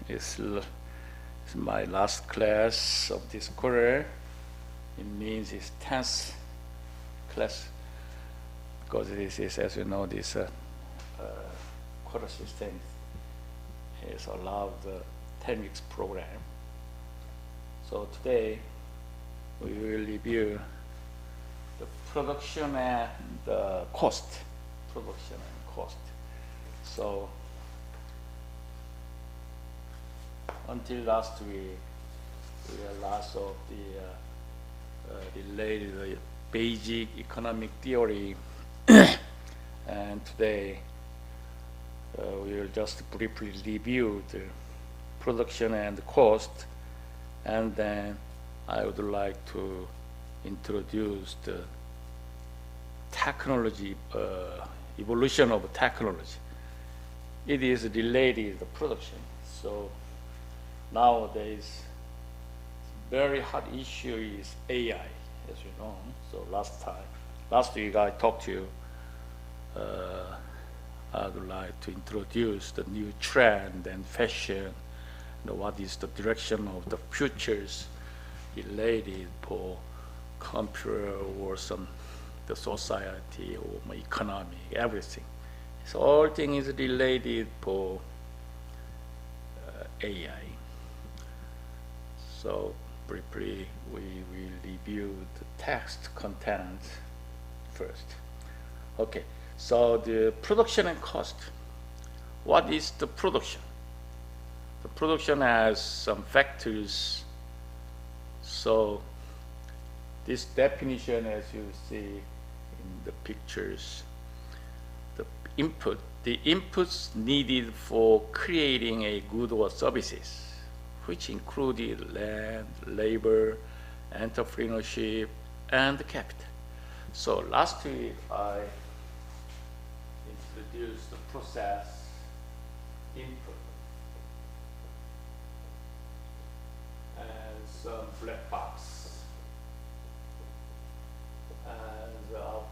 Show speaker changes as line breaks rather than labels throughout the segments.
It's my last class of this quarter. It means it's 10th class because this is, as you know, this quarter system is allowed the 10 weeks program. So today we will review the production and the cost. Production and cost. So until last week, we had lots of the related basic economic theory, and today we will just briefly review the production and the cost, and then I would like to introduce the technology, evolution of technology. It is related to production. So nowadays, very hot issue is AI, as you know. So last week I talked to you. I would like to introduce the new trend and fashion. What is the direction of the futures related for computer or the society or economy, everything. So all things is related for AI. So briefly, we will review the text content first. Okay, so the production and cost. What is the production? The production has some factors. So this definition, as you see in the pictures, the inputs needed for creating a good or services, which included land, labor, entrepreneurship, and capital. So last week I introduced the process input and some black box and the output.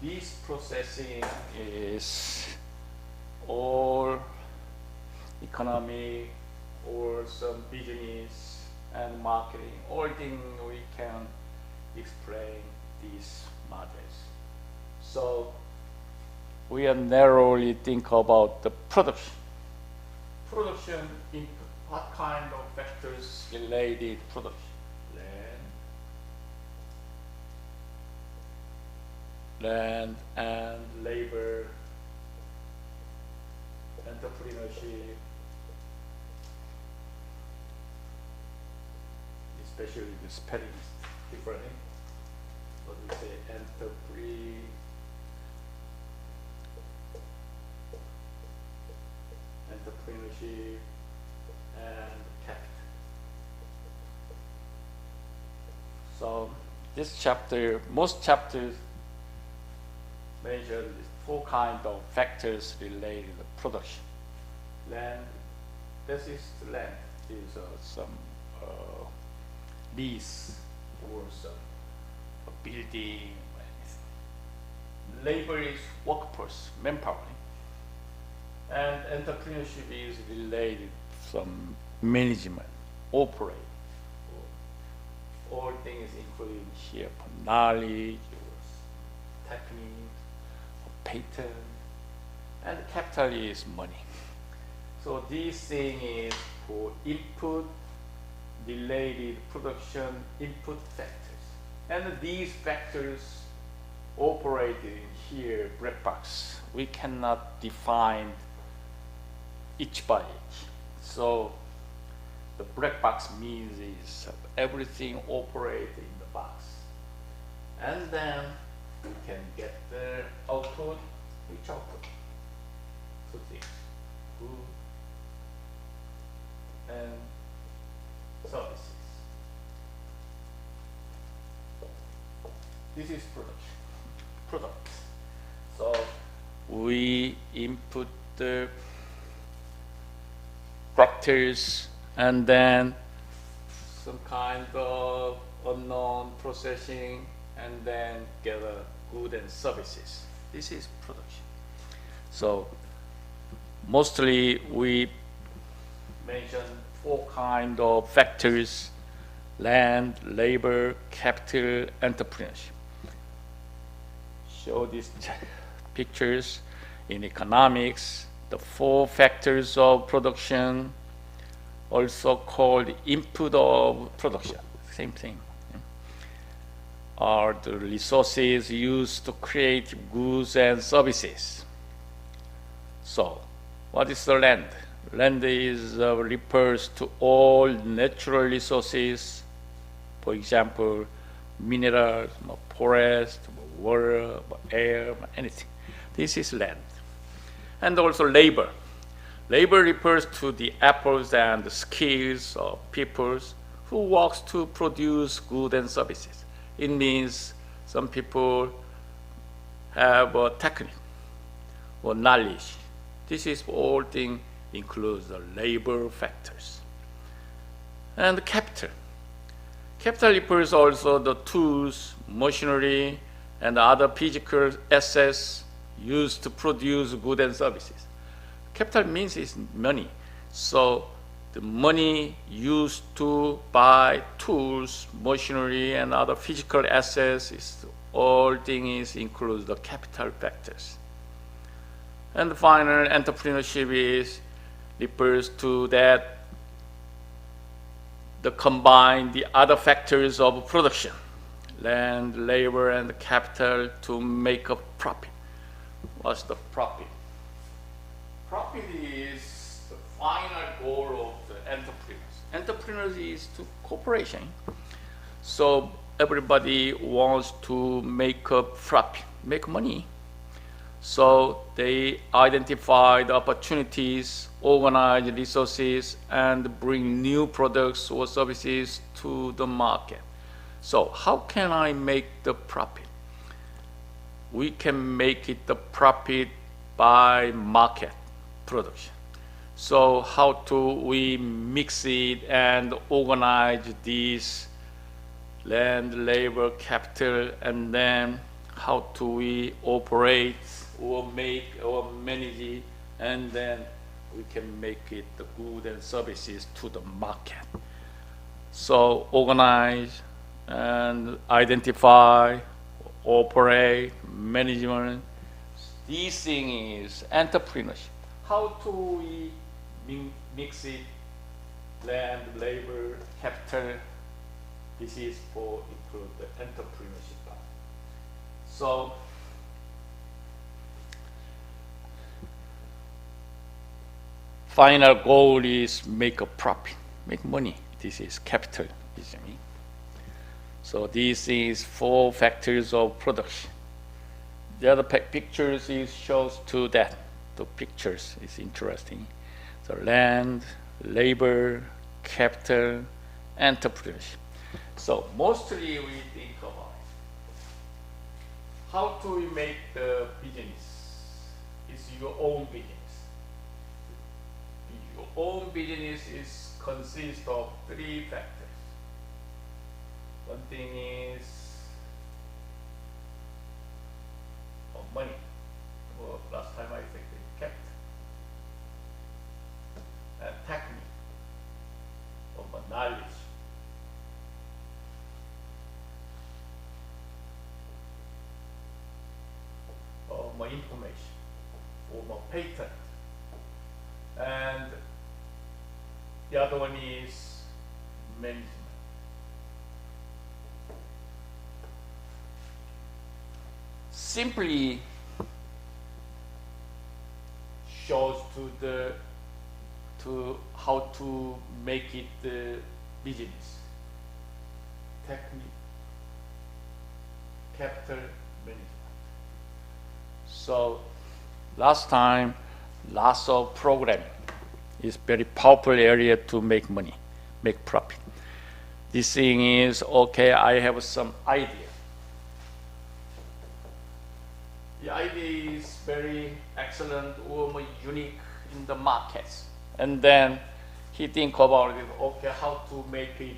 This processing is all economy or some business and marketing, all things we can explain these models. So we are narrowly think about the production. Production input, what kind of factors related production? Land and labor, entrepreneurship, especially the spelling is different. What we say, entrepreneurship, and capital. So this chapter, most chapters measure four kinds of factors related to production. Land, this is the land, is some lease or some building. Labor is workforce, manpower. And entrepreneurship is related to some management, operate. All things including here for knowledge, or technique, patent, and capital is money. So this thing is for input related production input factors. And these factors operate in here black box. We cannot define each by each. So the black box means is everything operates in the box. And then we can get the output. Which output? Two things, good and services. This is product. So we input the factors and then some kind of unknown processing and then get a good and services. This is production. So mostly we mention 4 kinds of factors: land, labor, capital, entrepreneurship. Show these pictures in economics. The 4 factors of production, also called input of production, same thing, are the resources used to create goods and services. So, what is the land? Land is refers to all natural resources, for example, minerals, forest, water, air, anything. This is land. And also labor. Labor refers to the efforts and the skills of peoples who works to produce goods and services. It means some people have a technique or knowledge. This is all thing includes the labor factors. And capital. Capital refers also the tools, machinery, and other physical assets used to produce goods and services. Capital means is money. So the money used to buy tools, machinery, and other physical assets is all things includes the capital factors. And the final, entrepreneurship is refers to that the combine the other factors of production, land, labor, and capital to make a profit. What's the profit? Profit is the final goal of the entrepreneurs. Entrepreneurs is to corporation. So everybody wants to make a profit, make money. So they identify the opportunities, organize resources, and bring new products or services to the market. So how can I make the profit? We can make it the profit by market production. So how do we mix it and organize these land, labor, capital, and then how do we operate or make or manage it, and then we can make it the goods and services to the market. So organize and identify, operate, management. This thing is entrepreneurship. How do we mix it, land, labor, capital? This is for include the entrepreneurship part. So final goal is make a profit, make money. This is capital, you see me? So this is 4 factors of production. The other pictures is shows to that. The pictures is interesting. So land, labor, capital, entrepreneurship. So mostly we think about how do we make the business? It's your own business. Your own business is consists of 3 factors. One thing is money. Well, last time I think they kept. And technique of knowledge. Or more information, or more patent. And the other one is management. Simply shows to how to make it the business. Technique, capital, management. So last time, lots of programming is very powerful area to make money, make profit. This thing is, okay, I have some idea. The idea is very excellent or more unique in the markets. And then he think about it, okay, how to make it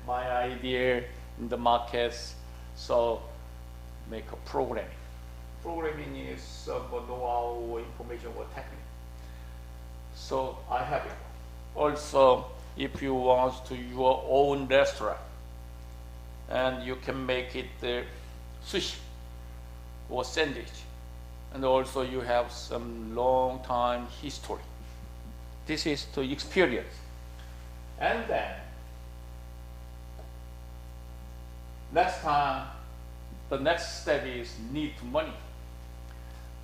my idea in the markets. So make a programming. programming is some know-how or information or technique. So I have it. Also, if you want to your own restaurant, and you can make it sushi or sandwich, and also you have some long time history. This is the experience. And then next time, the next step is need money.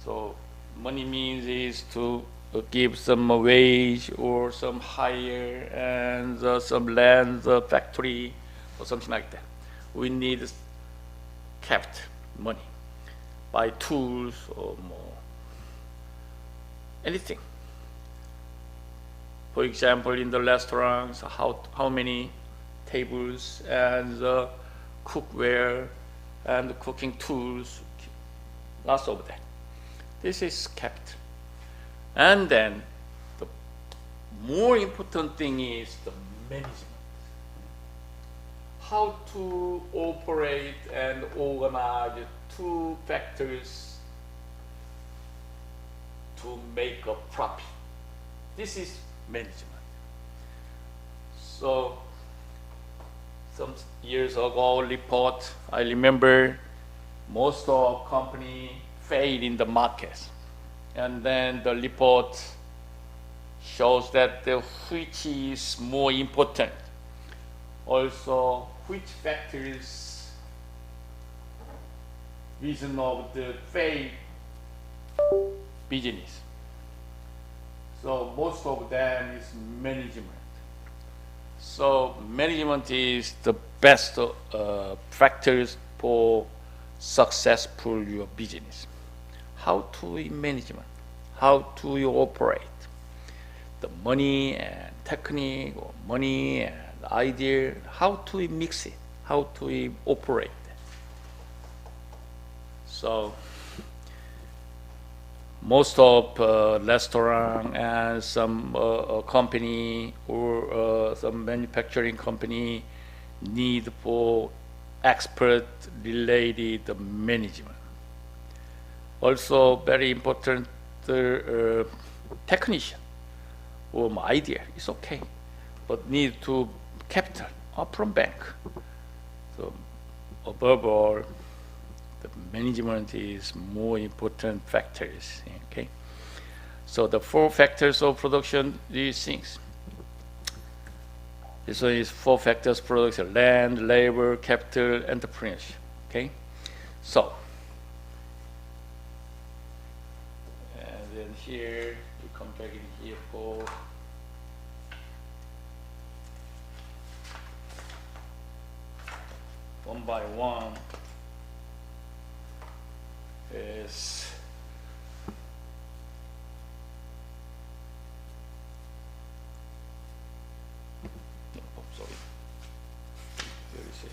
So money means is to give some wage or some hire and some land, factory or something like that. We need kept money, buy tools or more, anything. For example, in the restaurants, how many tables and cookware and cooking tools, lots of that. This is kept. And then the more important thing is the management. How to operate and organize two factors to make a profit. This is management. So some years ago report, I remember most of company failed in the market. And then the report shows that which is more important. Also, which factors reason of the failed business. So most of them is management. So management is the best factors for successful your business. How to management, how to you operate, the money and technique or money and idea, how to mix it, how to operate. So most of restaurant and some company or some manufacturing company need for expert related management. Also very important, technician or idea is okay, but need to capital from bank. So above all, the management is more important factors. Okay, so the 4 factors of production, these things. This one is 4 factors production: land, labor, capital, entrepreneurship. Okay, so and then here you come back in here for one by one is sorry. Where is it?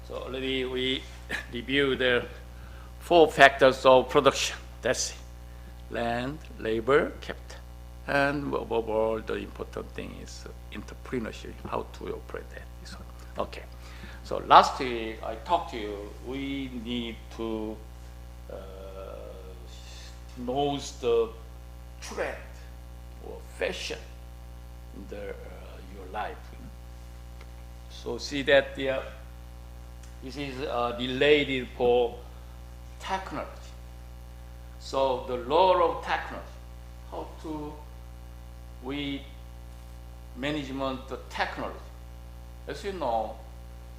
So already we reviewed the 4 factors of production. That's it. Land, labor, capital. And above all, the important thing is entrepreneurship, how to operate that. This one. Okay. So last week I talked to you, we need to know the trend or fashion in your life. So see that this is related for technology. So the law of technology, how to we management the technology. As you know,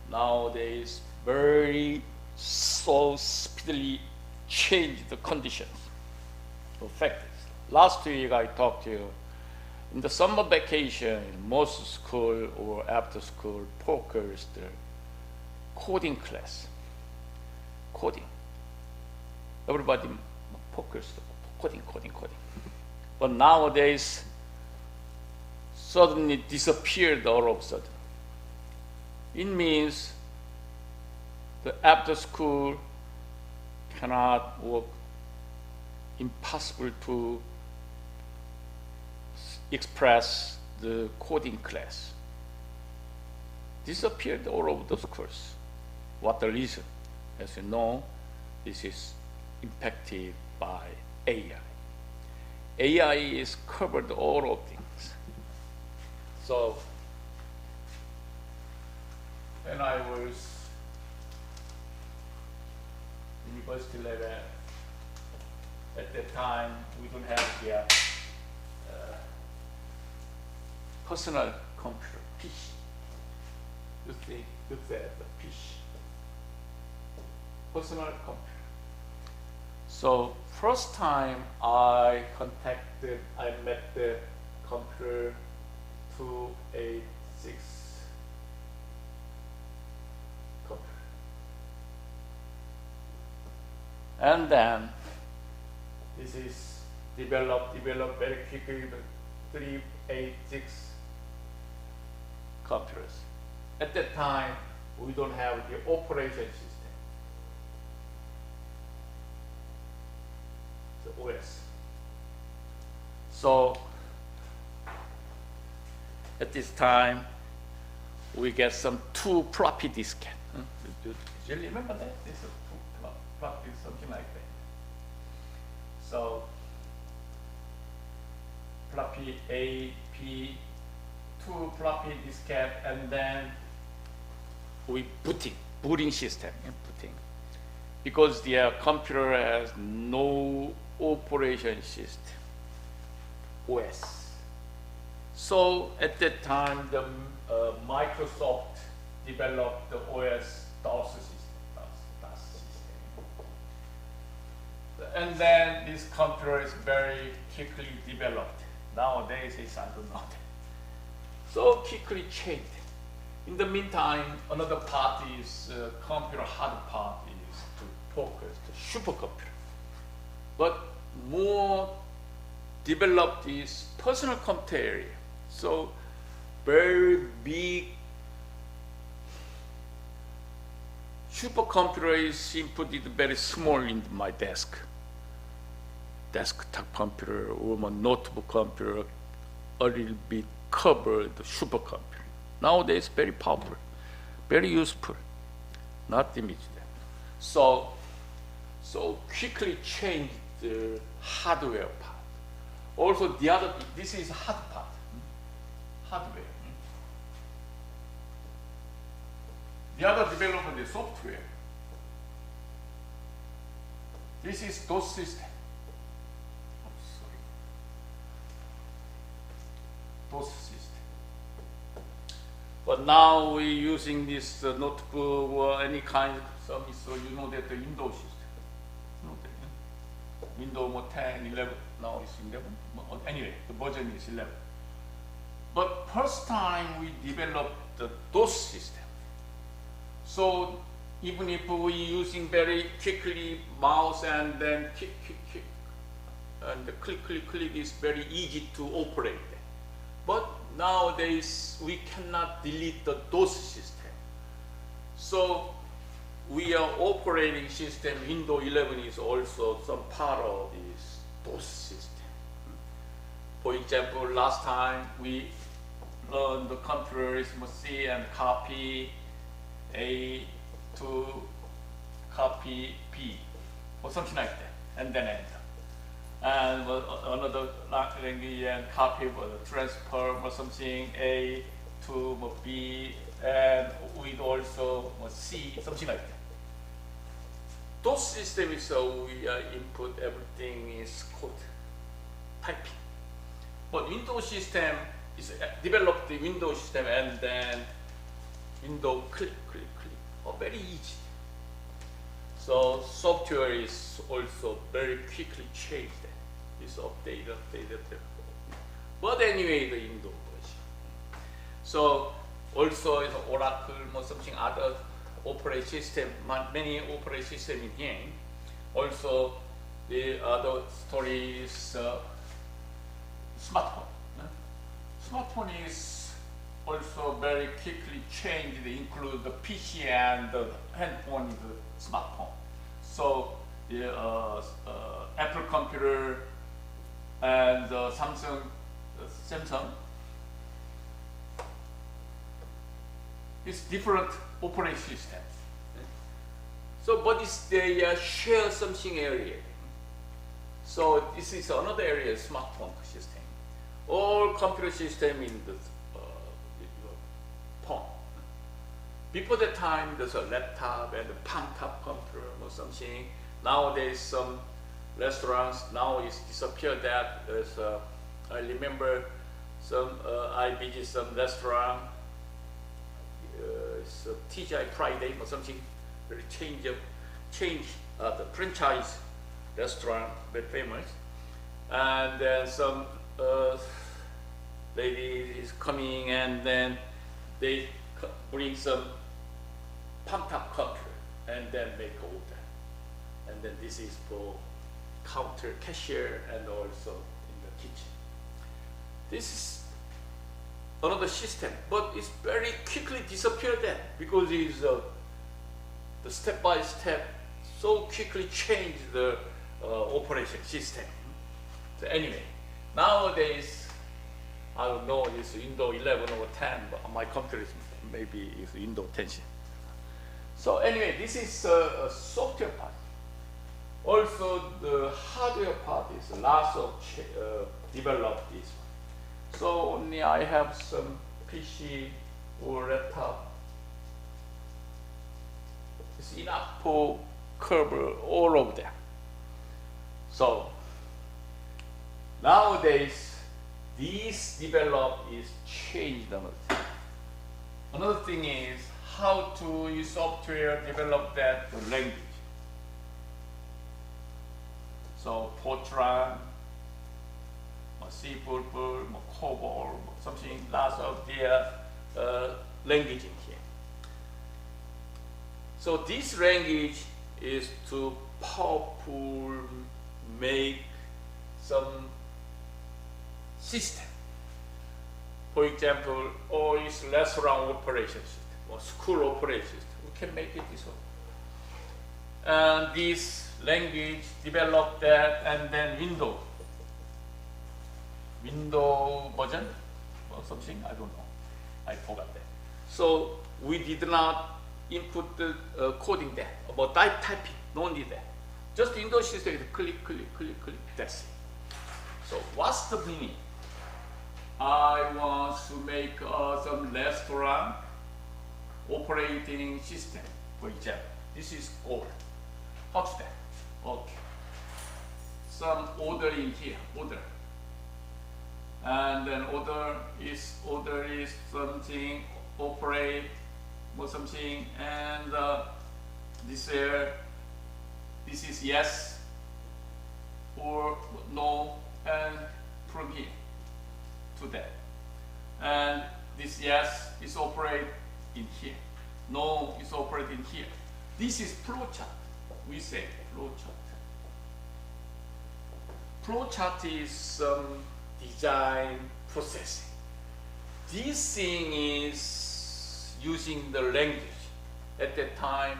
nowadays very so speedily change the conditions of factors. Last week I talked to you in the summer vacation, most school or after school focus the coding class. Coding. Everybody focused coding. But nowadays suddenly disappeared all of a sudden. It means the after school cannot work, impossible to express the coding class. disappeared all over the schools. What the reason? As you know, this is impacted by AI. AI is covered all of things. So when I was university level, at that time we don't have the personal computer, PC. You see, look at the PC. Personal computer. So first time I met the computer 286 computer. And then this is developed very quickly, the 386 computers. At that time, we don't have the operation system, the OS. So at this time, we get some 2 floppy disks. Do you remember that? This is 2 floppy, something like that. So floppy A, P, 2 floppy diskette, and then we booting system, booting. Because the computer has no operation system, OS. So at that time, the Microsoft developed the OS DOS system. And then this computer is very quickly developed. Nowadays, I don't know that. So quickly changed. In the meantime, another part is computer hard part is to focus the supercomputer. But more developed is personal computer area. So very big supercomputer is inputted very small in my desktop computer or my notebook computer, a little bit covered the supercomputer. Nowadays, very powerful, very useful, not image them. So quickly change the hardware part. Also, the other, this is hard part, hardware. The other development is software. This is DOS system. DOS system. But now we're using this notebook or any kind of service, so you know that the Windows system. You know that, yeah? Windows 10, 11, now it's 11. Anyway, the version is 11. But first time we developed the DOS system. So even if we're using very quickly mouse and then click, and the click is very easy to operate. But nowadays we cannot delete the DOS system. So we are operating system, Windows 11 is also some part of this DOS system. For example, last time we learned the computer must see and copy A to copy B or something like that, and then enter. And another language and copy or transfer or something A to B, and with also C, something like that. DOS system is we input everything is code typing. But Windows system is developed the Windows system and then Windows click, very easy. So software is also very quickly changed. It's updated. But anyway, the Windows version. So also is Oracle or something other operating system, many operating system in here. Also the other story is smartphone. Smartphone is also very quickly changed, include the PC and the handphone, the smartphone. So the Apple computer and the Samsung It's different operating systems. So, but they share something area. So this is another area, smartphone system. All computer system in the phone. Before that time, there's a laptop and a palm-top computer or something. Nowadays, some restaurants now it's disappeared. That there's I remember some I visit some restaurant. It's a TGI Friday or something. Very change the franchise restaurant, very famous. And then some lady is coming, and then they bring some palm-top computer and then make order. And then this is for counter cashier and also in the kitchen. This is another system, but it's very quickly disappeared then because it's the step by step so quickly changed the operation system. So anyway, nowadays I don't know it's Windows 11 or 10, but my computer is maybe it's Windows 10. So anyway, this is a software part. Also, the hardware part is lots of developed this one. So only I have some PC or laptop. It's enough for cover all of them. So nowadays, this develop is changed another thing. Another thing is how to use software develop that language. So Fortran, C++, COBOL, something, lots of their language in here. So this language is to powerful make some system. For example, all is restaurant operation system or school operation system. We can make it this way. And this language developed that, and then Windows version or something, I don't know. I forgot that. So we did not input the coding there about typing, no need that. Just Windows system is click, click, click, click, that's it. So what's the meaning? I want to make some restaurant operating system, for example. This is order. What's that? Okay. Some order in here, order. And then order is something, operate or something, and this is yes or no, and from here to that. And this yes is operate in here, no is operate in here. This is flowchart. We say flowchart. Flowchart is some design processing. This thing is using the language. At that time,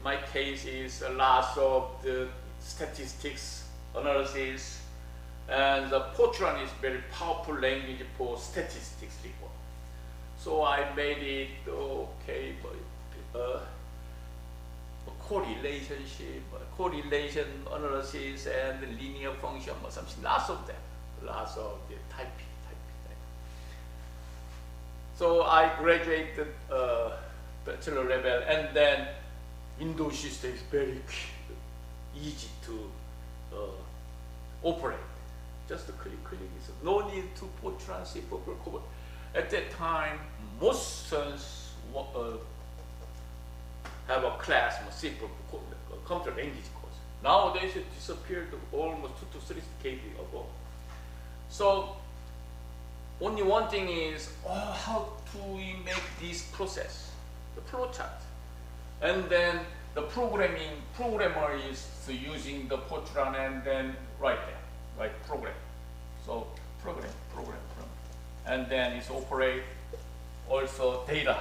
my case is a lot of the statistics analysis, and the Fortran is very powerful language for statistics report. So I made it okay, correlation analysis and linear function or something, lots of them, lots of the typing. So I graduated bachelor level, and then Windows system is very easy to operate. Just click, no need to Fortran, C++, COBOL. At that time, most students have a class, C++, computer language course. Nowadays it disappeared almost 2 to 3 decades ago. So only one thing is, how do we make this process, the flowchart, and then the programmer is using the Fortran and then write program. So program, and then it's operate also data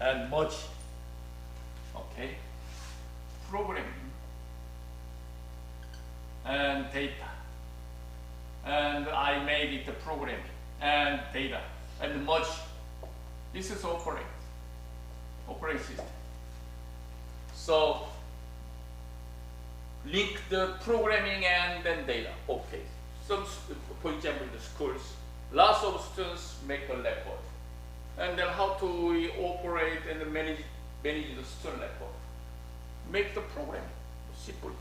and merge. Okay, programming and data, and I made it the programming and data and merge This is operating system. So link the programming and then data. Okay. Some, for example, in the schools, lots of students make a record, and then how to we operate and manage the student record. Make the program simple.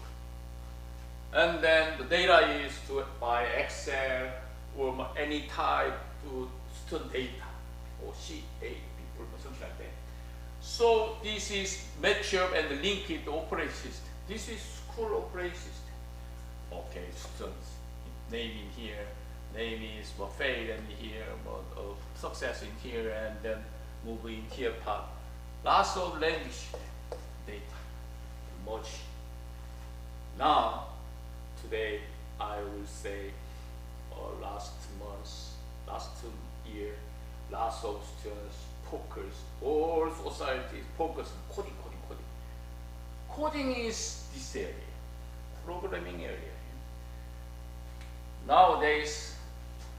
And then the data is to by Excel or any type to student data or CA people or something like that. So this is match up and link it to operating system. This is school operating system. Okay, students name in here, name is fail in here, success in here, and then move in here part. Lots of language data merge. Now today I will say last month, last year, lots of students focus, all societies focus on coding. Coding is this area, programming area. Nowadays,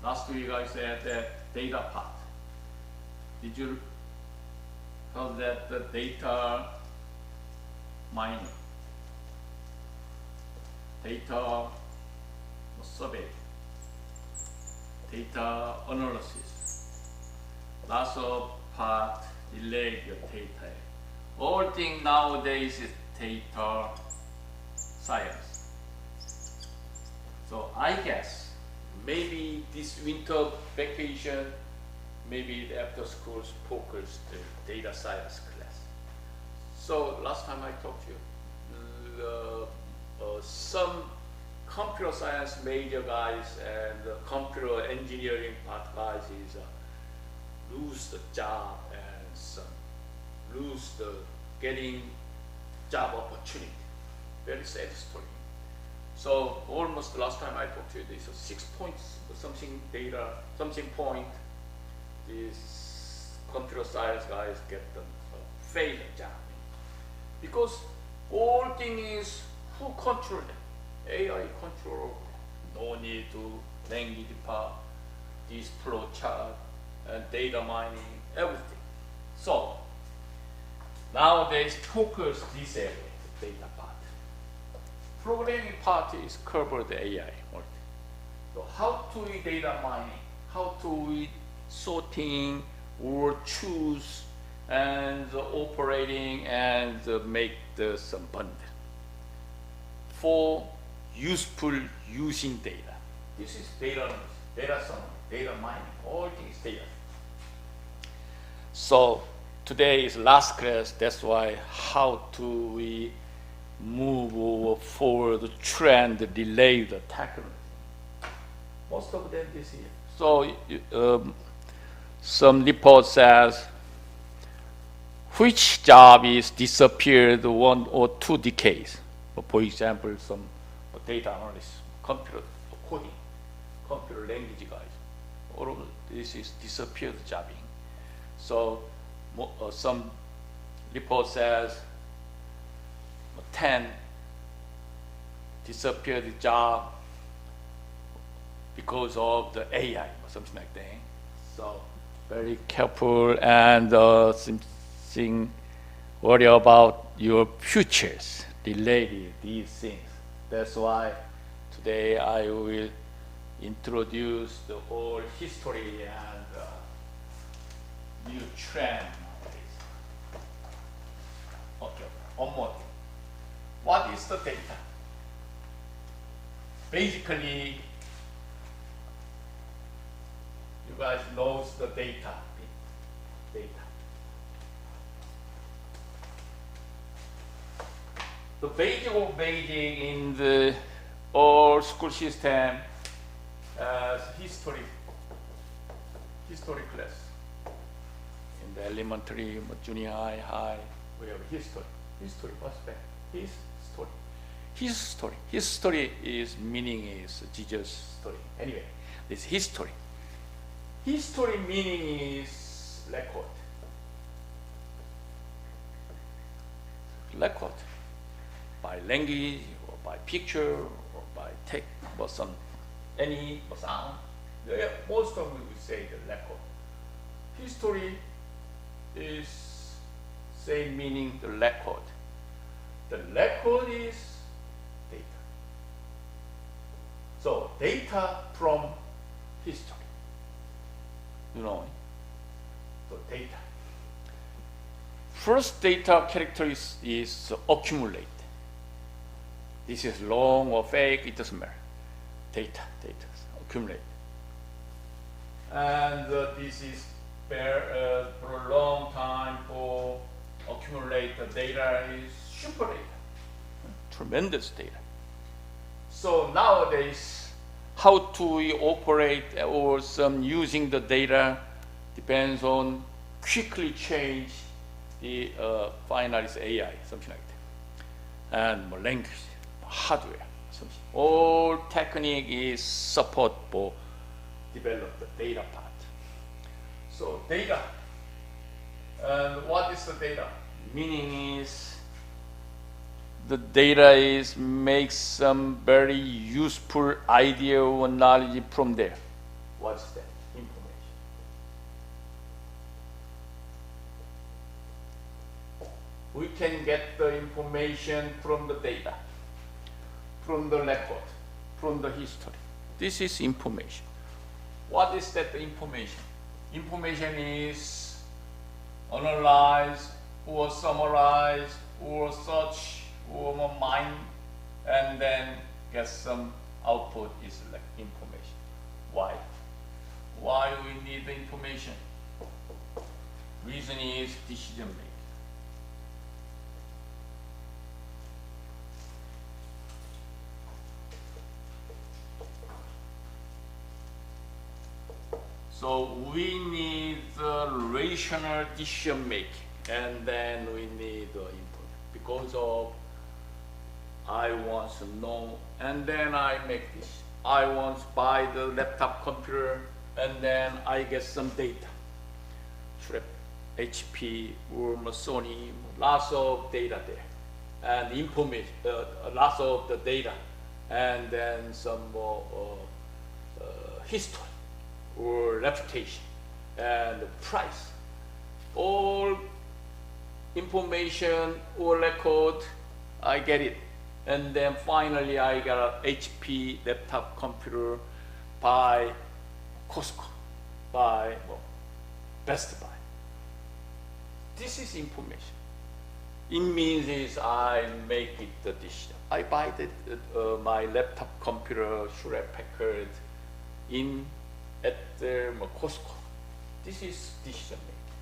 last week I said that data part. Did you know that the data mining, data survey, data analysis, lots of part related data. All thing nowadays is data science. So I guess maybe this winter vacation, maybe the after schools focus the data science class. So last time I talked to you, some computer science major guys and computer engineering part guys is lose the job and some lose the getting job opportunity. Very sad story. So almost last time I talked to you, this 6 points, something data, something point. These computer science guys get them fail job because all thing is who control them? AI control. No need to language part, this flow chart, and data mining, everything. So nowadays focus this area, the data part. Programming part is cover the AI. So how to we data mining? How to we sorting or choose and operating and make some bundle for useful using data. This is data summary, data mining, all things data. So today is last class. That's why how to we move over forward, the trend, delay the technology. Most of them this year. So some report says which job is disappeared 1 or 2 decades. For example, some data analyst, computer coding, computer language guys. All of this is disappeared jobbing. So some report says 10 disappeared job because of the AI or something like that. So very careful and something worry about your futures related these things. That's why today I will introduce the whole history and new trend. Okay, one more thing. What is the data? Basically, you guys know the data. The basic of basic in the all school system as history class. In the elementary, junior high, we have history. History, what's that? History is meaning is Jesus story. Anyway, this history. History meaning is record. Record by language or by picture or by text or some any sound. Most of them will say the record. History same meaning, the record. The record is data. So data from history. You know, the data. First data character is accumulate. This is long or fake, it doesn't matter. Data, accumulate. And this is for a long time for accumulate the data is super data, tremendous data. So nowadays, how to we operate or some using the data depends on quickly change the finally is AI, something like that, and more language, hardware, something. All technique is support for develop the data part. So data, and what is the data? Meaning is the data is makes some very useful idea or knowledge from there. What's that? Information. We can get the information from the data, from the record, from the history. This is information. What is that information? Information is analyzed or summarized or search or mine and then get some output is like information. Why? Why we need the information? Reason is decision making. So we need the rational decision making, and then we need the input because of I want to know, and then I make this. I want to buy the laptop computer, and then I get some data. HP or Sony, lots of data there, and information, lots of the data, and then some history or reputation and price. All information or record, I get it. And then finally I got a HP laptop computer by Costco, by Best Buy. This is information. It means is I make it the decision. I buy my laptop computer, Hewlett Packard, at the Costco. This is decision making.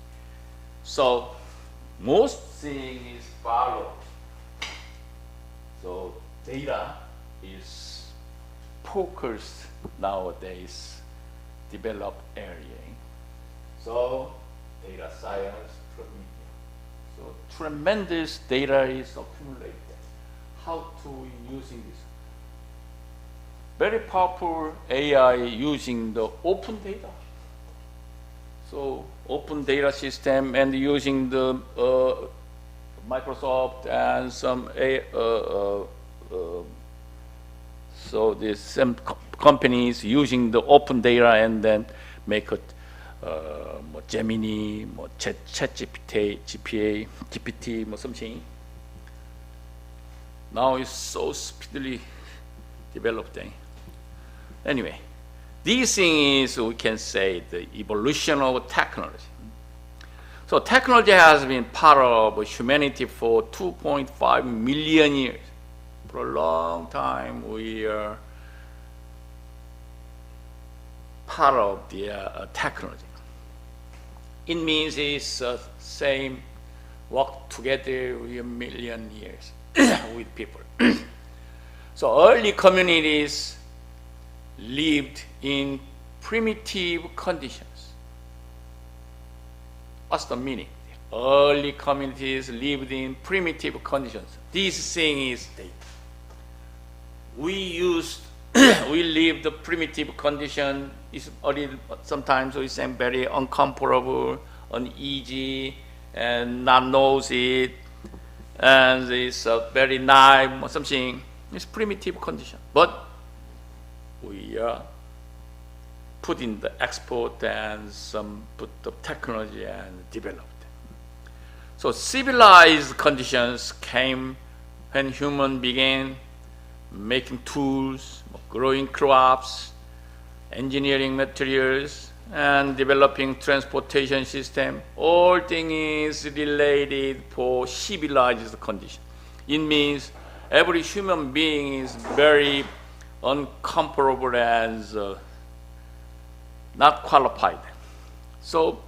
So most thing is followed. So data is focused nowadays, developed area. So data science, so tremendous data is accumulated. How to using this? Very powerful AI using the open data. So open data system and using the Microsoft and some so there's some companies using the open data and then make it Gemini, ChatGPT, GPT, something. Now it's so speedily developing. Anyway, this thing is, we can say, the evolution of technology. So technology has been part of humanity for 2.5 million years. For a long time, we are part of the technology. It means it's same work together with a million years with people. So early communities lived in primitive conditions. What's the meaning? Early communities lived in primitive conditions. This thing is data. We live the primitive condition. Is sometimes we seem very uncomfortable, uneasy, and not knows it, and it's very nice or something. It's primitive condition, but we put in the export and some put the technology and developed. So civilized conditions came when humans began making tools, growing crops, engineering materials, and developing transportation system. All things is related for civilized condition. It means every human being is very uncomparable as not qualified. So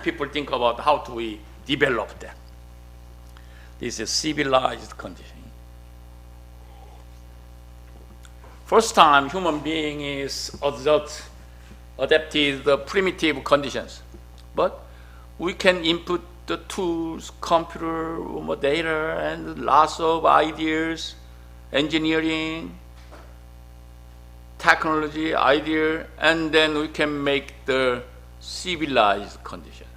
people think about how do we develop that. This is civilized condition. First time human being is adapted the primitive conditions, but we can input the tools, computer, data, and lots of ideas, engineering, technology, idea, and then we can make the civilized conditions.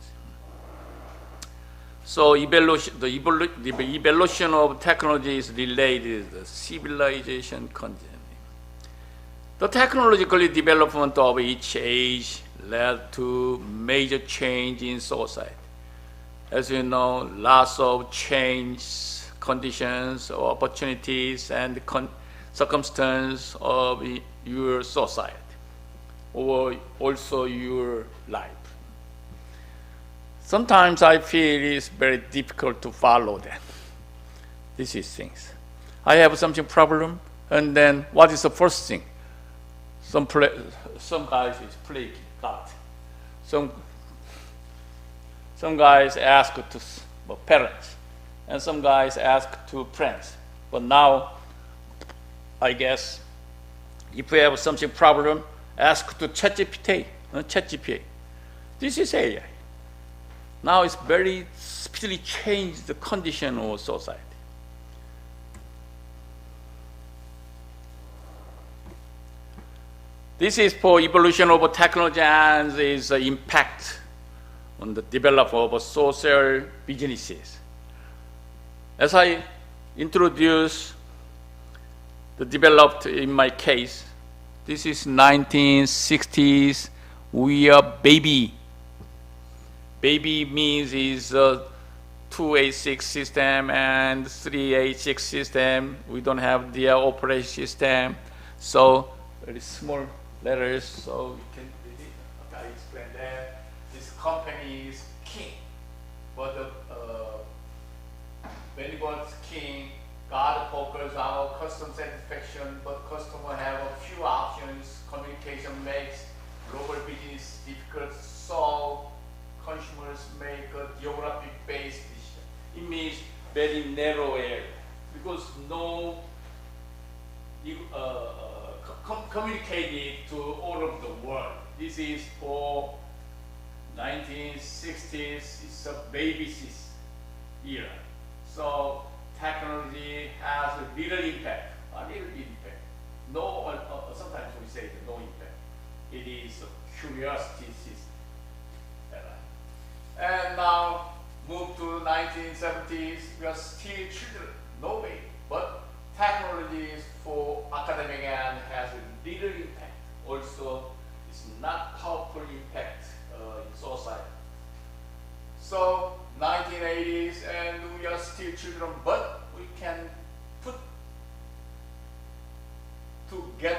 So the evolution of technology is related to the civilization condition. The technological development of each age led to major change in society. As you know, lots of change, conditions, opportunities, and circumstances of your society, or also your life. Sometimes I feel it's very difficult to follow that. This is things. I have something problem, and then what is the first thing? Some guys is play God. Some guys ask to parents, and some guys ask to friends. But now, I guess, if we have something problem, ask to ChatGPT. This is AI. Now it's very speedily changed the condition of society. This is for evolution of technology and its impact on the development of social businesses. As I introduce the developed in my case, this is 1960s. We are baby. Baby means is a 286 system and 386 system. We don't have the operating system, so very small letters, so you can read it. Okay, I explain that. This company is king, but when it was king, God focus on customer satisfaction, but customer have a few options. Communication makes global business difficult, so consumers make a geographic-based decision. It means very narrow area because no communicated to all of the world. This is for 1960s. It's a baby era. So technology has a little impact, No, sometimes we say no impact. It is a curiosity system. And now move to 1970s. We are still children, no way. But technology is for academic and has a little impact. Also, it's not powerful impact in society. So 1980s, and we are still children, but we can put to get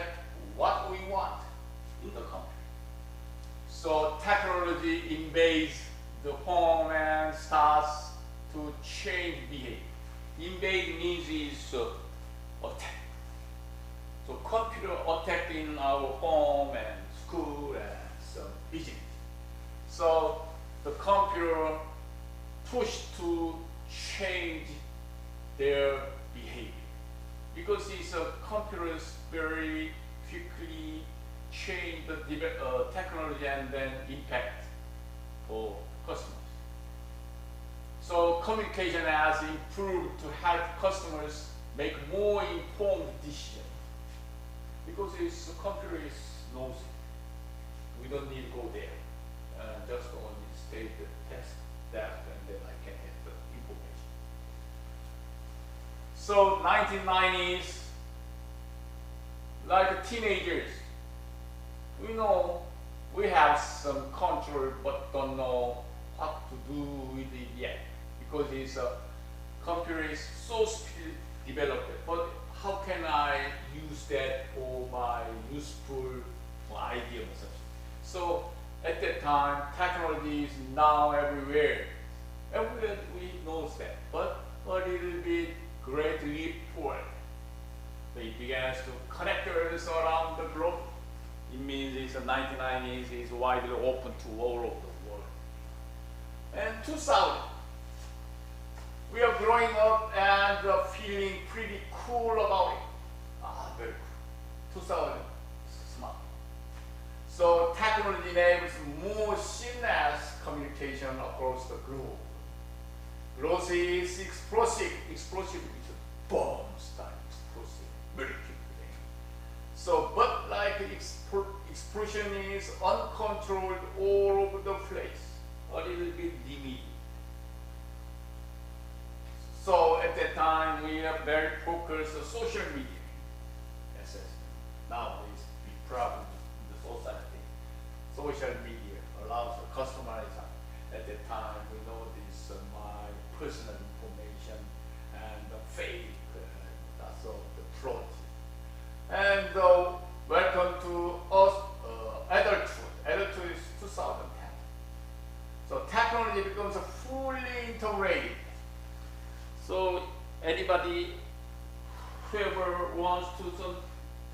what we want in the country. So technology invades the home and starts to change behavior. Invade means is attack. So computer attack in our home and school and some business. So the computer pushed to change their behavior because these computers very quickly change the technology and then impact for customers. So communication has improved to help customers make more informed decisions because this computer is nosy. We don't need to go there. Just only state the text that, and then I can get the information. So 1990s, like teenagers, we know we have some control but don't know what to do with it yet because this computer is so speed developed. But how can I use that for my useful idea or something? So at that time, technology is now everywhere. Everywhere we know that, but a little bit great leap forward. They began to connect Earth around the globe. It means it's 1990s is widely open to all over the world. And 2000, we are growing up and feeling pretty cool about it. Very cool. 2000, smart. So technology enables more seamless communication across the globe. Growth is explosive. Explosive is a bomb style explosive, very quickly. So, but like explosion is uncontrolled all over the place, a little bit limited. So at that time, we are very focused on social media. Yes, nowadays, big problem in the society. Social media allows the customization. At that time, we know this my personal information and the fake, that's all the fraud. And welcome to us, adulthood. Adulthood is 2010. So technology becomes a fully integrated. So anybody, whoever wants to do some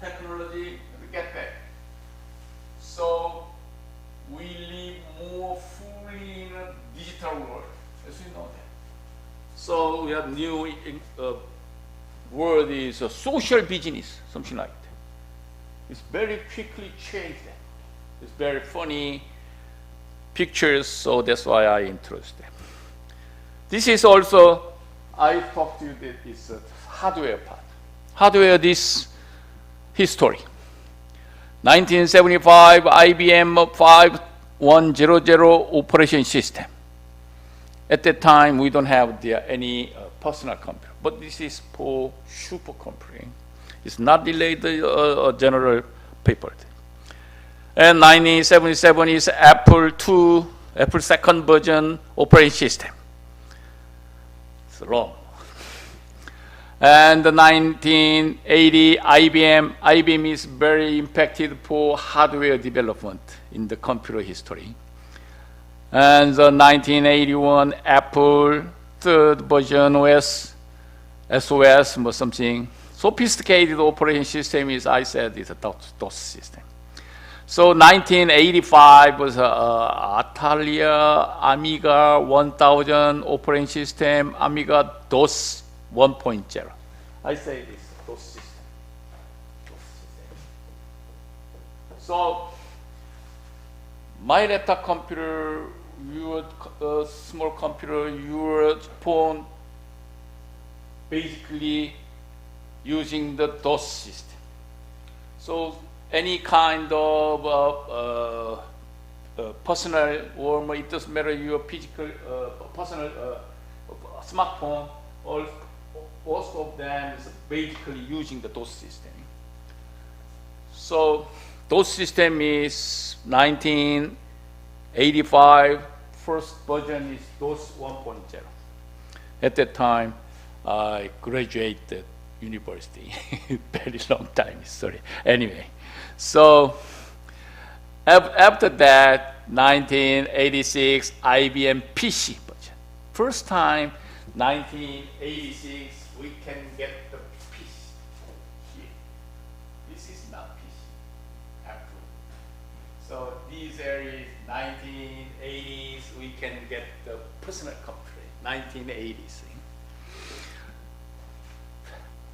technology, we get that. So we live more fully in a digital world, as you know that. So we have new word is social business, something like that. It's very quickly changed that. It's very funny pictures, so that's why I introduced them. This is also, I talked to you that this hardware part. Hardware, this history. 1975, IBM 5100 operation system. At that time, we don't have any personal computer, but this is for supercomputing. It's not related general paper. And 1977 is Apple II, Apple second version operating system. It's long. And the 1980 IBM is very impacted for hardware development in the computer history. And the 1981 Apple third version OS, SOS or something. Sophisticated operating system is, I said, is a DOS system. So 1985 was Atalia Amiga 1000 operating system, Amiga DOS 1.0. I say this DOS system. So my laptop computer, your small computer, your phone, basically using the DOS system. So any kind of personal, or it doesn't matter your physical, personal smartphone, or most of them is basically using the DOS system. So DOS system is 1985, first version is DOS 1.0. At that time, I graduated university, very long time, sorry. Anyway, so after that, 1986, IBM PC version. First time, 1986, we can get the PC here. This is not PC, Apple. So these areas, 1980s, we can get the personal computer, 1980s.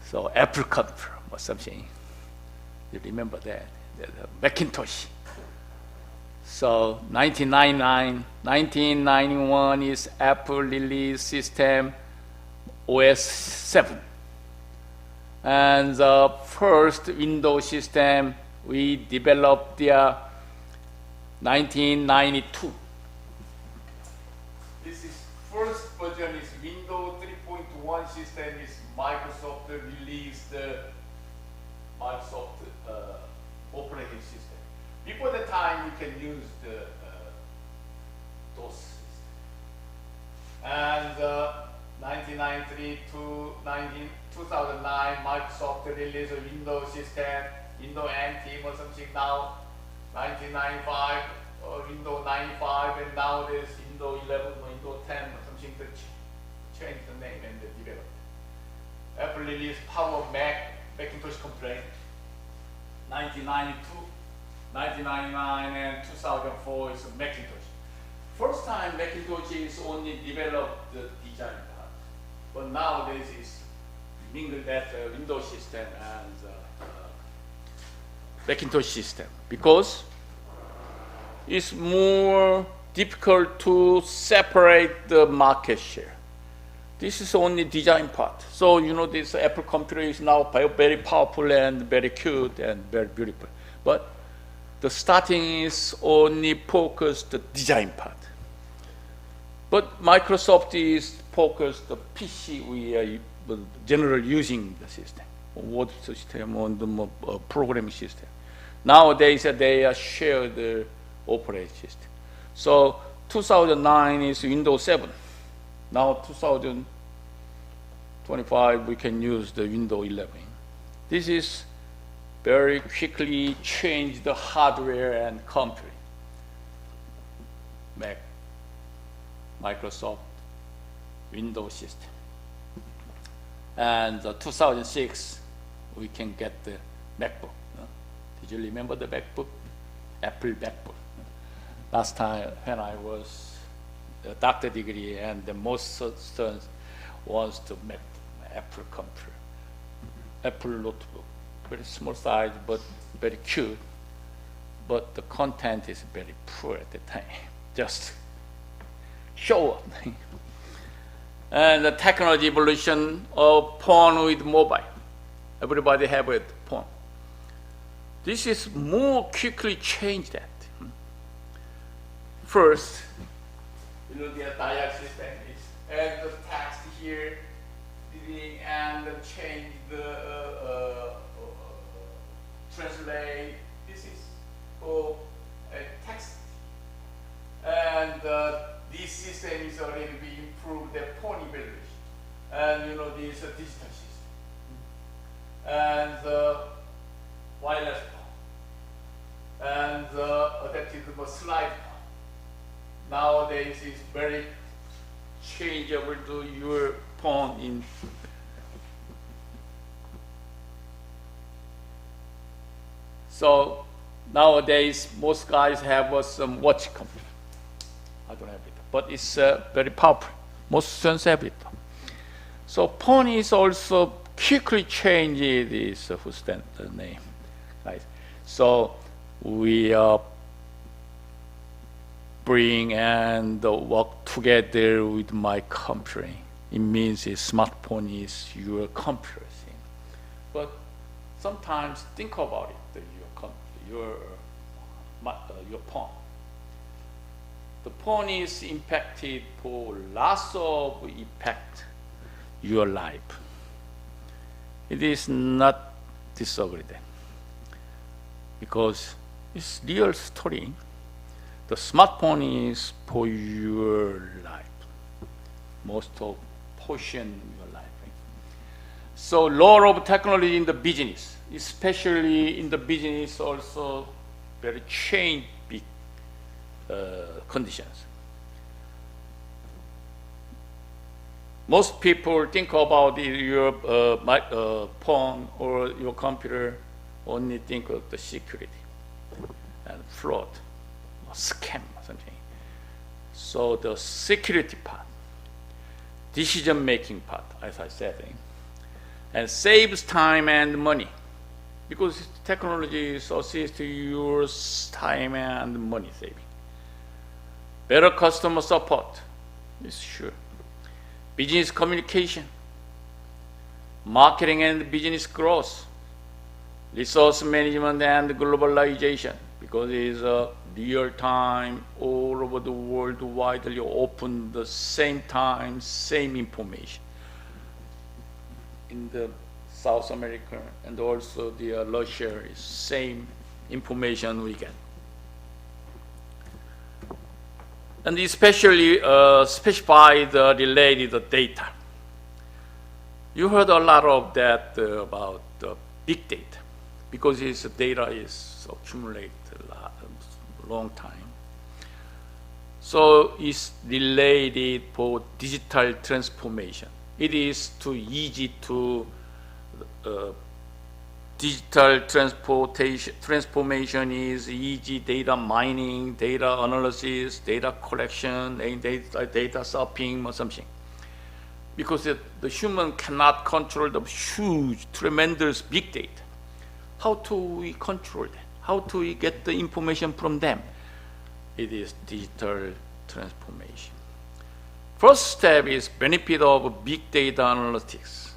So Apple computer or something. You remember that? The Macintosh. So 1991 is Apple release system OS 7. And the first Windows system we developed the 1992. This is first version is Windows 3.1 system is Microsoft released Microsoft operating system. Before the time, you can use the DOS system. And 1993 to 2009, Microsoft released a Windows system, Windows NT or something. Now 1995, Windows 95, and nowadays Windows 11 or Windows 10 or something to change the name and develop. Apple released Power Mac, Macintosh complaint, 1992, 1999, and 2004 is Macintosh. First time Macintosh is only developed the design part, but nowadays it's mingled that Windows system and Macintosh system, because it's more difficult to separate the market share. This is only design part. So you know this Apple computer is now very powerful and very cute and very beautiful. But the starting is only focused the design part. But Microsoft is focused the PC we are generally using the system, word system on the programming system. Nowadays they share the operating system. So 2009 is Windows 7. Now 2025 we can use the Windows 11. This is very quickly change the hardware and computing. Mac, Microsoft, Windows system. And 2006 we can get the MacBook. Did you remember the MacBook? Apple MacBook. Last time when I was a doctor degree, and the most students wants to make Apple computer, Apple notebook, very small size but very cute, but the content is very poor at the time, just show up. And the technology evolution of phone with mobile, everybody have a phone. This is more quickly changed that. First, you know, the dial system is add the text here, and change the translate. This is for text, and this system is already being improved the phone evaluation, and you know this digital system, and wireless phone, and adaptive to the slide phone. Nowadays it's very changeable to your phone in. So nowadays most guys have some watch computer. I don't have it, but it's very powerful. Most students have it. So phone is also quickly changing this who's the name, right? So we bring and work together with my computer. It means a smartphone is your computer thing. But sometimes think about it, your phone. The phone is impacted for lots of impact your life. It is not disagree then, because it's real story. The smartphone is for your life, most of portion of your life. Right? So lot of technology in the business, especially in the business, also very change big conditions. Most people think about your phone or your computer, only think of the security and fraud, or scam or something. So the security part, decision-making part, as I said, and saves time and money, because technology assists your time and money saving. Better customer support is sure. Business communication, marketing and business growth, resource management and globalization, because it is real time, all over the world, widely open, the same time, same information. In the South America and also the Russia is same information we get. and especially specified related data. You heard a lot of that about big data, because its data is accumulated a long time. So it's related for digital transformation. It is too easy to digital transformation is easy. Data mining, data analysis, data collection, data surfing or something. Because the human cannot control the huge, tremendous big data. How do we control that? How do we get the information from them? It is digital transformation. First step is benefit of big data analytics.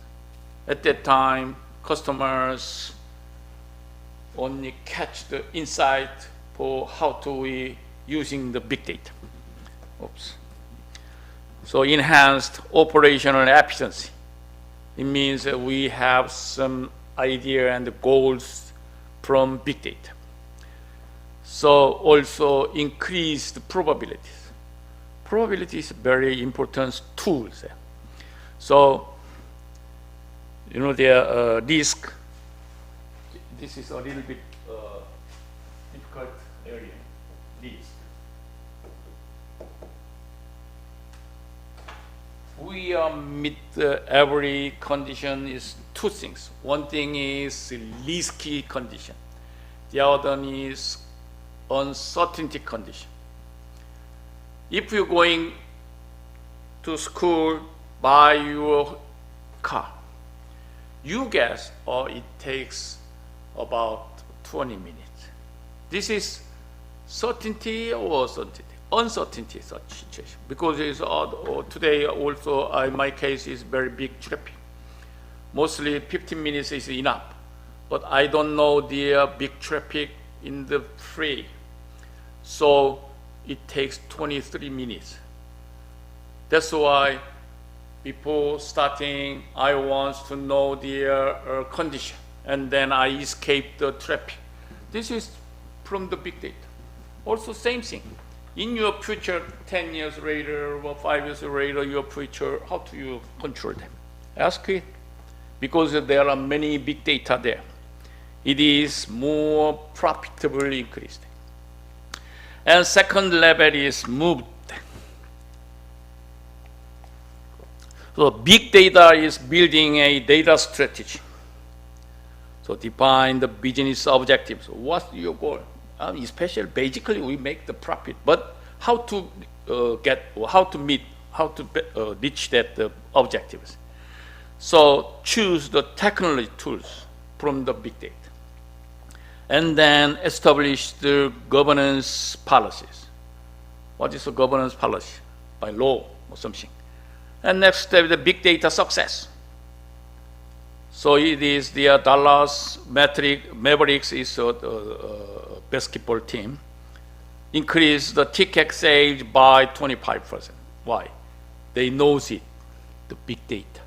At that time, customers only catch the insight for how to we using the big data. Oops. So enhanced operational efficiency. It means that we have some idea and goals from big data. So also increased probabilities. Probability is very important tool. So, you know, the risk. This is a little bit difficult area. Risk. We meet every condition is two things. One thing is risky condition. The other one is uncertainty condition. If you're going to school by your car, you guess, it takes about 20 minutes. This is certainty or uncertainty? Uncertainty such situation, because it's, today also in my case is very big traffic. Mostly 15 minutes is enough, but I don't know the big traffic in the free, so it takes 23 minutes. That's why before starting, I want to know the condition, and then I escape the traffic. This is from the big data. Also same thing. In your future, 10 years later or 5 years later, your future, how do you control them? Ask it, because there are many big data there. It is more profitably increased. And second level is moved. So big data is building a data strategy. So define the business objectives. What's your goal? Especially, basically, we make the profit, but how to reach that objectives. So choose the technology tools from the big data, and then establish the governance policies. What is the governance policy? By law or something. And next step, the big data success. So it is the Dallas Mavericks is a basketball team. Increase the ticket sales by 25%. Why? They knows it, the big data.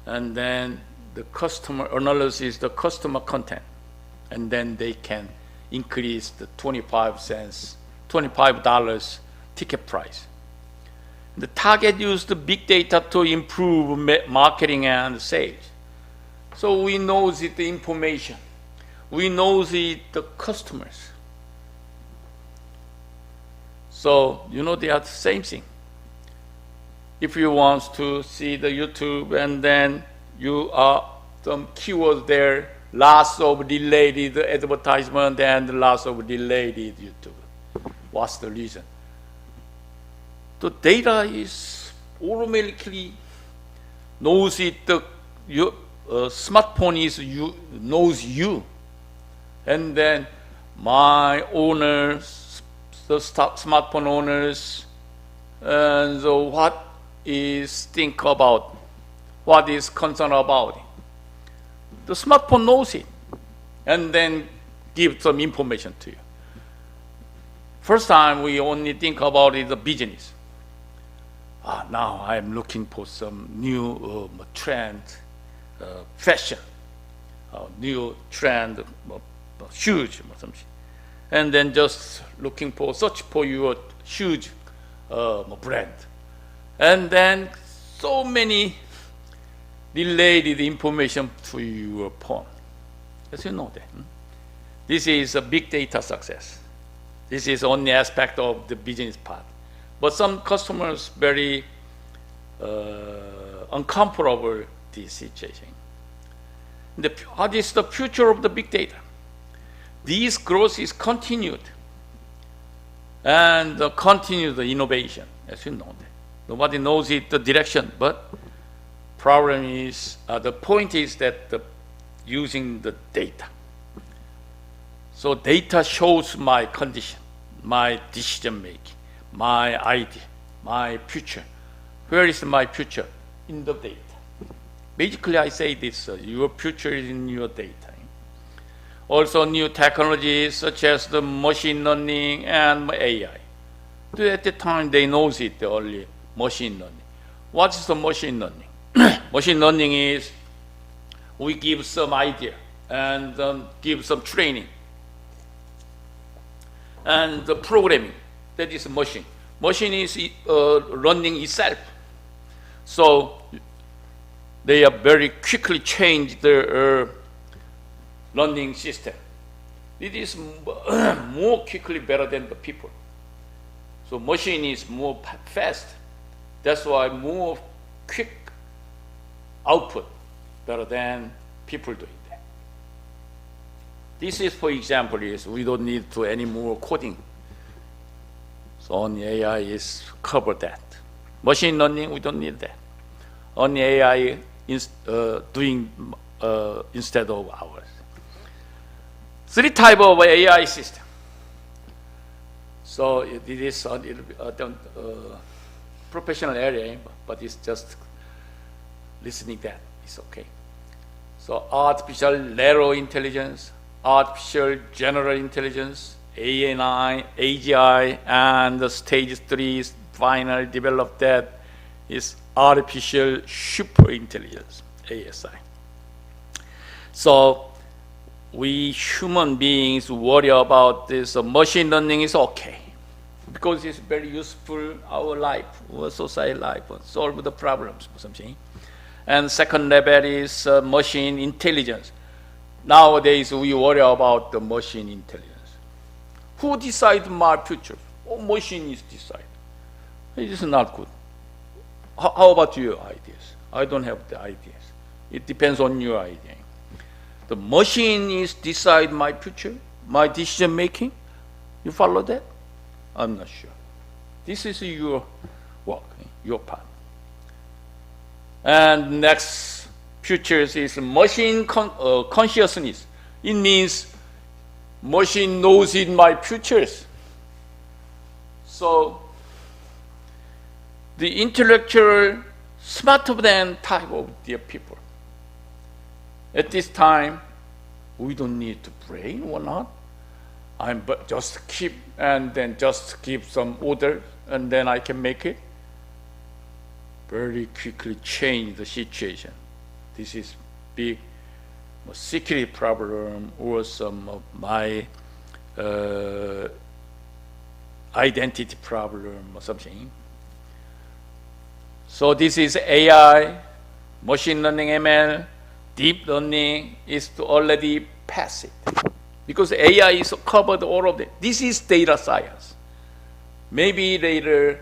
And then the customer analysis, the customer content. And then they can increase the $25 ticket price. The target used the big data to improve marketing and sales. So we know the information. We know the customers. So, you know, they are the same thing. If you want to see the YouTube and then you are some keywords there, lots of delayed advertisement and lots of delayed YouTube. What's the reason? The data is automatically knows it. Your smartphone is knows you, and then my owners, the smartphone owners, and so what is think about, what is concerned about. The smartphone knows it, and then give some information to you. First time we only think about it, the business. Now I'm looking for some new trend, fashion, new trend, shoes or something. And then just looking for, search for your shoes brand. And then so many related information to your phone. As you know that. This is a big data success. This is only aspect of the business part. But some customers very uncomfortable this situation. What is the future of the big data? This growth is continued and continued innovation, as you know that. Nobody knows it, the direction, but problem is, the point is that using the data. So data shows my condition, my decision making, my idea, my future. Where is my future? In the data. Basically, I say this, your future is in your data. Also, new technologies such as the machine learning and AI. At the time, they know it, only machine learning. What is the machine learning? Machine learning is we give some idea and give some training. And the programming, that is machine. Machine is running itself. So they are very quickly change their learning system. It is more quickly better than the people. So machine is more fast. That's why more quick output better than people doing that. This is, for example, is we don't need to any more coding. So only AI is cover that. Machine learning, we don't need that. Only AI is doing instead of ours. Three type of AI system. So it is a little bit professional area, but it's just listening that is okay. So artificial narrow intelligence, artificial general intelligence, ANI, AGI, and the stage 3 final developed that is artificial super intelligence, ASI. So we human beings worry about this. Machine learning is okay because it's very useful our life, our society life, solve the problems or something. And second level is machine intelligence. Nowadays we worry about the machine intelligence. Who decides my future? Oh, machine is decide. It is not good. How about your ideas? I don't have the ideas. It depends on your idea. The machine is decide my future, my decision making. You follow that? I'm not sure. This is your work, your part. And next futures is machine consciousness. It means machine knows in my futures. So the intellectual smarter than type of the people. At this time, we don't need to brain or not. I'm but just keep and then just give some order and then I can make it. Very quickly change the situation. This is big security problem or some of my identity problem or something. So this is AI, machine learning, ML, deep learning is already past it. Because AI is covered all of it. This is data science. Maybe later,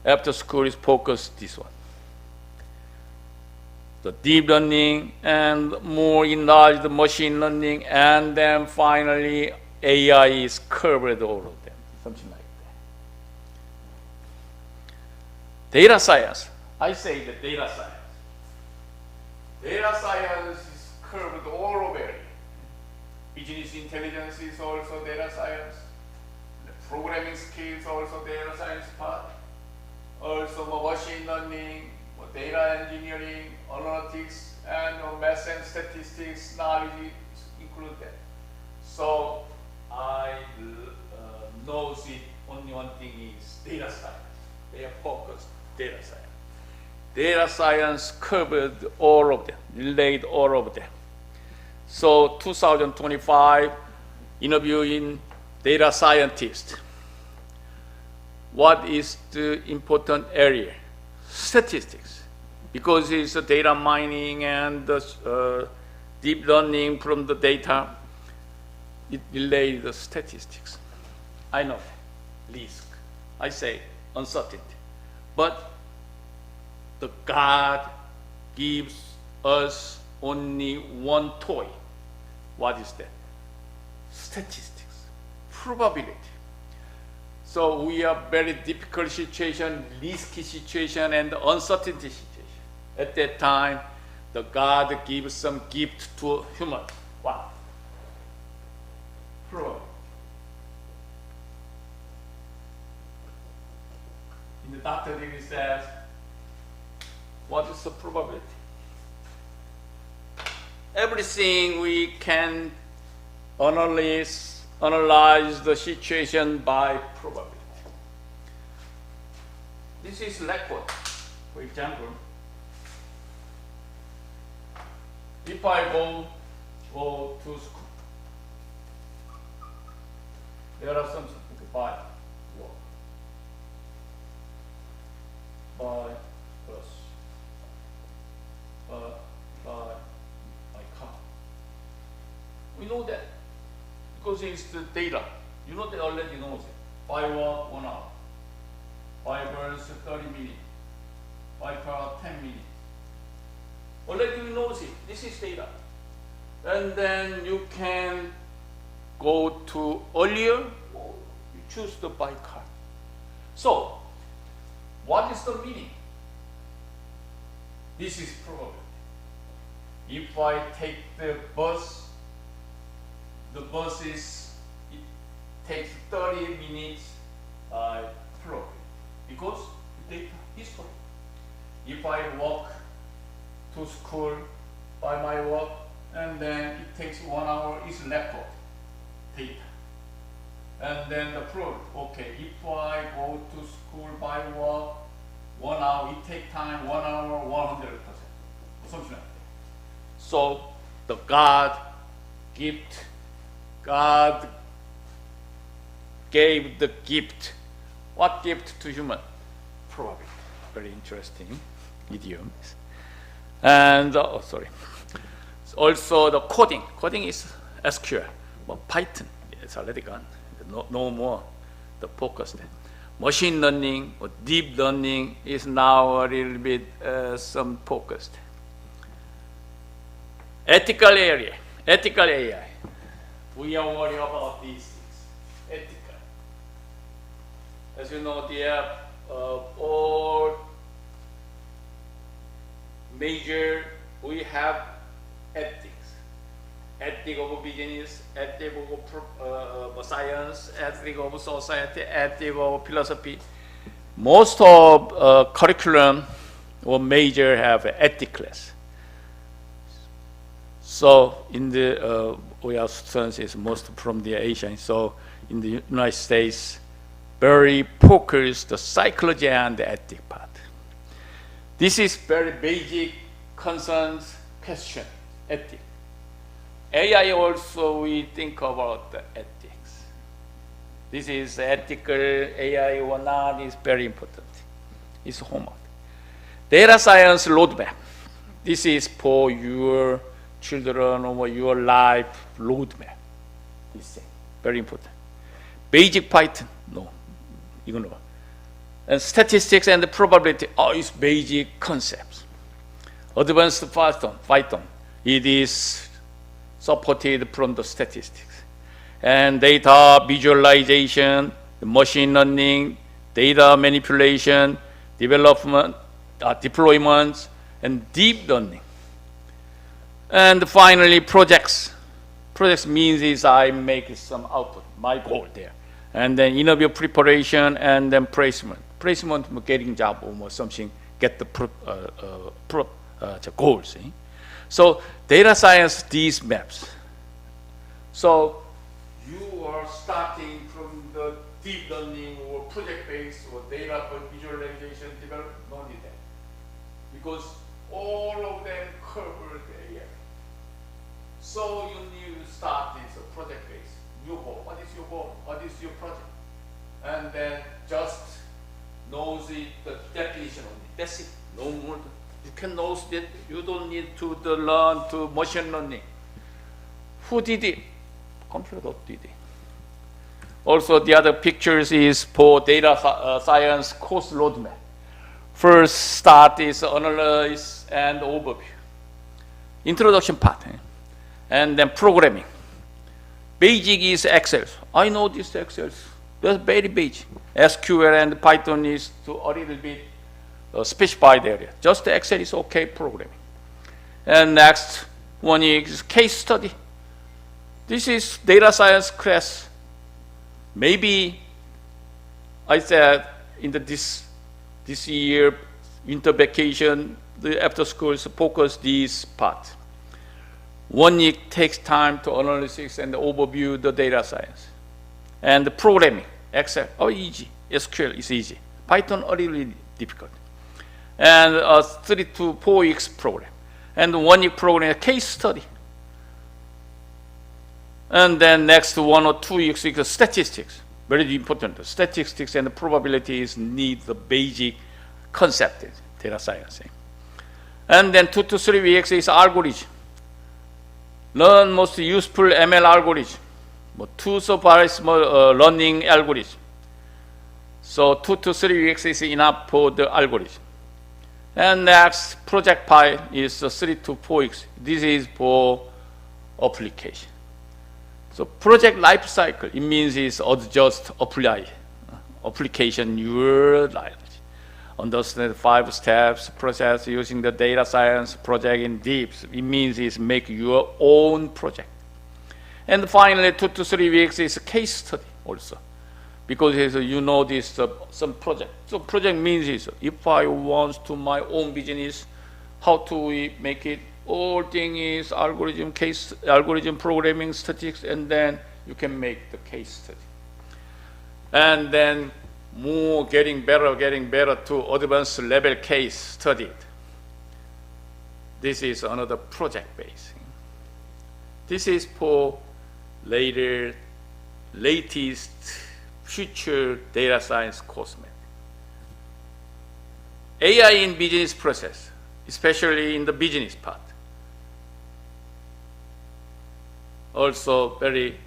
after school, is focused this one. The deep learning and more enlarged machine learning, and then finally AI is covered all of them, something like that. Data science. I say the data science. Data science is covered all over it. Business intelligence is also data science. The programming skills also data science part. Also machine learning, data engineering, analytics, and math and statistics knowledge include that. So I know it only one thing is data science. They are focused data science. Data science covered all of them, related all of them. So 2025, interviewing data scientists. what is the important area? Statistics. Because it's data mining and deep learning from the data, it relays the statistics. I know, risk. I say uncertainty. But the God gives us only one toy. What is that? Statistics, probability. So we are very difficult situation, risky situation, and uncertainty situation. At that time, the God gives some gift to human. What? Probability. In the doctor degree says, what is the probability? Everything we can analyze the situation by probability. This is record. For example, if I go to school, there are some by walk, by bus, by car. We know that because it's the data. You know that already knows it. By walk 1 hour, by bus 30 minutes, by car 10 minutes. Already you know it. This is data. And then you can go to earlier, or you choose the by car. So, what is the meaning? This is probability. If I take the bus it takes 30 minutes probability because data history. If I walk to school by my walk and then it takes 1 hour, it's record data. And then the probability, okay, if I go to school by walk 1 hour, it takes time 1 hour, 100%. Something like that. So the God gave the gift. What gift to human? Probability. Very interesting idiom. And also the coding. Coding is SQL, but Python it's already gone. No more the focus. Machine learning or deep learning is now a little bit some focused. Ethical area, ethical AI. We are worried about these things. Ethical. As you know, they are all major. We have ethics. Ethic of business, ethic of science, ethic of society, ethic of philosophy. Most of curriculum or major have ethic class. So in the we are students is most from the Asian. So in the United States, very focused the psychology and the ethic part. This is very basic concerns question ethic. AI also we think about the ethics. This is ethical AI or not is very important. It's homework. Data science roadmap. This is for your children or your life roadmap. This thing, very important. Basic Python, no, ignore. And statistics and the probability, is basic concepts. Advanced Python, it is supported from the statistics. And data visualization, machine learning, data manipulation, development, deployments, and deep learning. And finally, projects. Projects means is I make some output, my goal there. And then interview preparation and then placement. Placement, getting job or something, get the goals. So data science, these maps. So you are starting from the deep learning or project-based or data visualization development, no need that. Because all of them cover the AI. So you need to start this project-based. Your goal. What is your goal? What is your project? And then just knows the definition only. That's it. No more. You can know that you don't need to learn to machine learning. Who did it? Computer did it. Also, the other pictures is for data science course roadmap. First start is analysis and overview. Introduction part. And then programming. Basic is Excel. I know this Excel. That's very basic. SQL and Python is to a little bit specified area. Just Excel is okay programming. And next one is case study. This is data science class. Maybe I said in this year winter vacation, the after schools focus this part. 1 week takes time to analysis and overview the data science. And the programming, Excel, easy. SQL is easy. Python, a little difficult. And 3 to 4 weeks program. And 1 week program, a case study. And then next 1 or 2 weeks is statistics. Very important. Statistics and probabilities need the basic concept in data science. And then 2 to 3 weeks is algorithm. Learn most useful ML algorithm. Two supervised learning algorithm. So 2 to 3 weeks is enough for the algorithm. And next project file is 3 to 4 weeks. This is for application. So project life cycle, it means is just apply application your knowledge. Understand 5 steps process using the data science project in deep. It means is make your own project. And finally, 2 to 3 weeks is a case study also. Because you know this some project. So project means is if I want to my own business, how to we make it? All thing is algorithm programming, statistics, and then you can make the case study. And then more getting better to advanced level case studied. This is another project base. This is for latest future data science course map. AI in business process, especially in the business part. Also very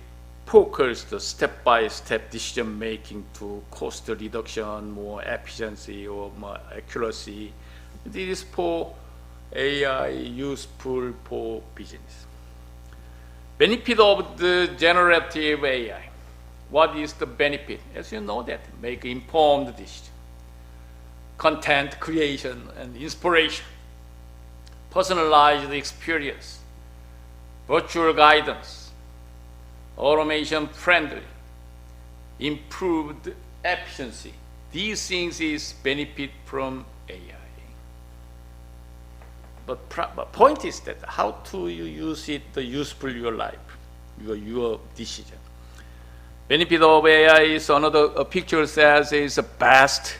focused step-by-step decision making to cost reduction, more efficiency or more accuracy. This is for AI useful for business. Benefit of the generative AI. What is the benefit? As you know that, make informed decision. Content creation and inspiration. Personalized experience. Virtual guidance. Automation friendly. Improved efficiency. These things is benefit from AI. But point is that how to you use it to useful your life, your decision. Benefit of AI is another picture says is a best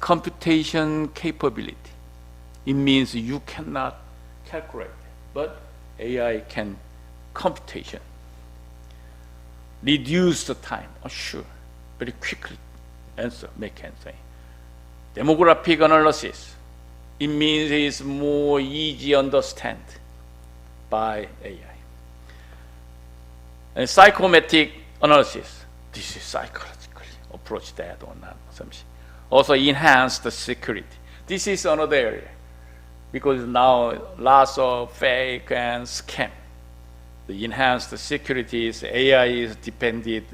computation capability. It means you cannot calculate, but AI can computation. Reduce the time, sure, very quickly make answer. Demographic analysis, it means it's more easy understand by AI. And psychometric analysis, this is psychologically approach that or not. Also enhance the security. This is another area because now lots of fake and scam. The enhanced security is AI is depended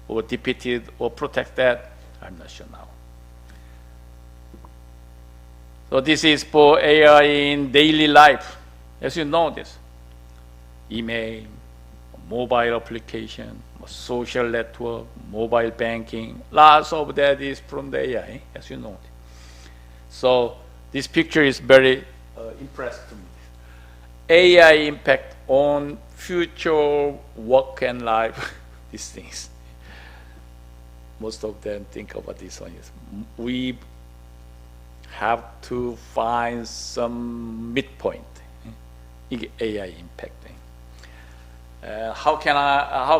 or defeated or protected. I'm not sure now. So this is for AI in daily life. As you know this, email, mobile application, social network, mobile banking, lots of that is from the AI, as you know. So this picture is very impressive to me. AI impact on future work and life, these things. Most of them think about this one. We have to find some midpoint in AI impact. How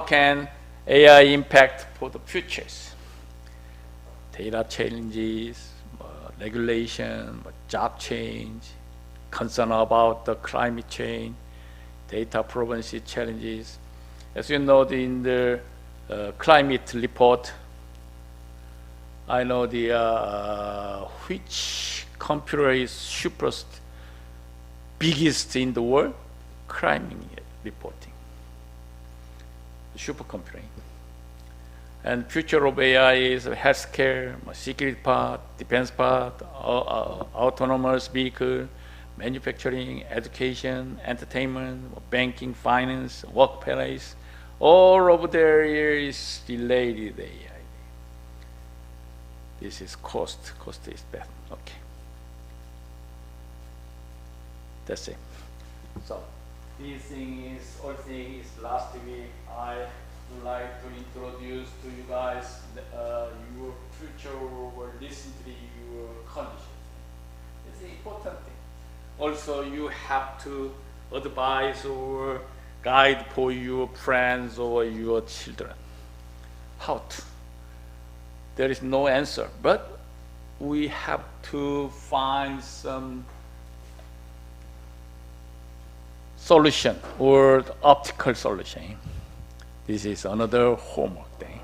can AI impact for the futures? data challenges, regulation, job change, concern about the climate change, data privacy challenges. As you know, in the climate report, I know the which computer is biggest in the world? Climate reporting, supercomputing. And future of AI is healthcare, security part, defense part, autonomous vehicle, manufacturing, education, entertainment, banking, finance, workplace. All of there is related AI. This is cost. Cost is bad. Okay. That's it. So this thing is last week I would like to introduce to you guys your future will listen to your condition. It's an important thing. Also, you have to advise or guide for your friends or your children. How to? There is no answer, but we have to find some solution or optical solution. This is another homework thing.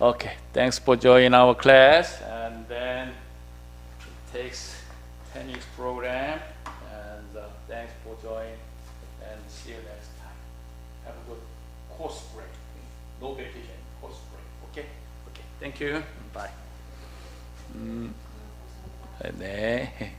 Okay, thanks for joining our class, and then it takes 10 weeks program, and thanks for joining, and see you next time. Have a good course break. No vacation, course break. Okay? Okay, thank you. Bye. 네.